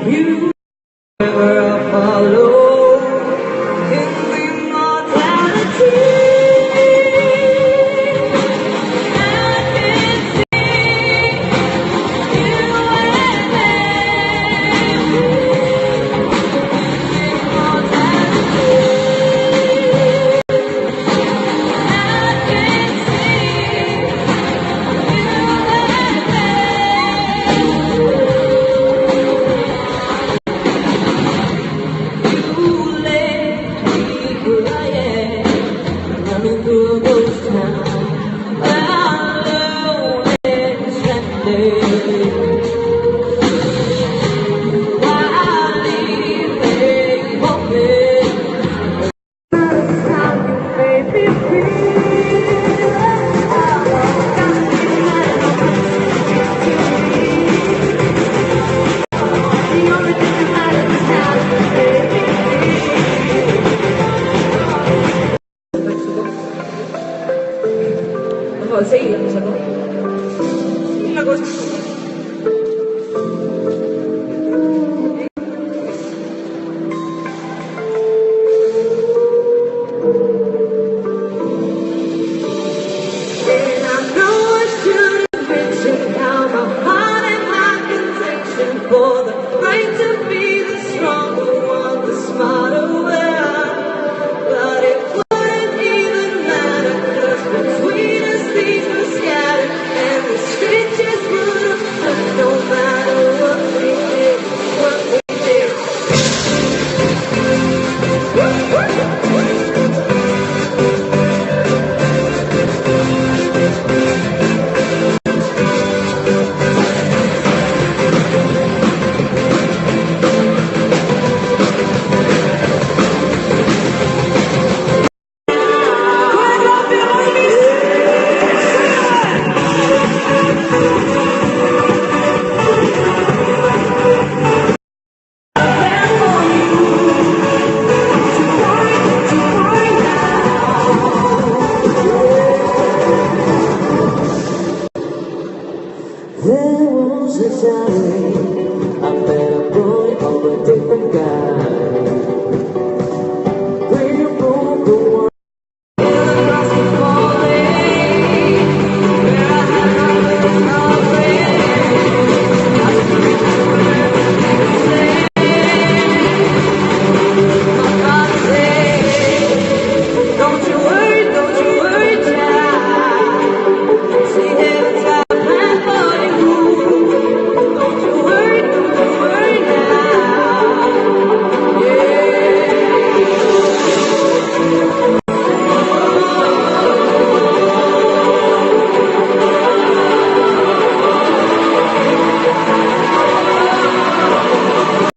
You never follow in immortality. I can see you and me in immortality. I can see seguila, me sacó. Una cosa. And I know I should have written down my heart and my conviction for the right to be the stronger one, the smarter one. But it wouldn't even matter, 'cause between us these were scattered, and the stitches would have hurt no matter what we did, what we did. There was a time I met a boy of a different guy.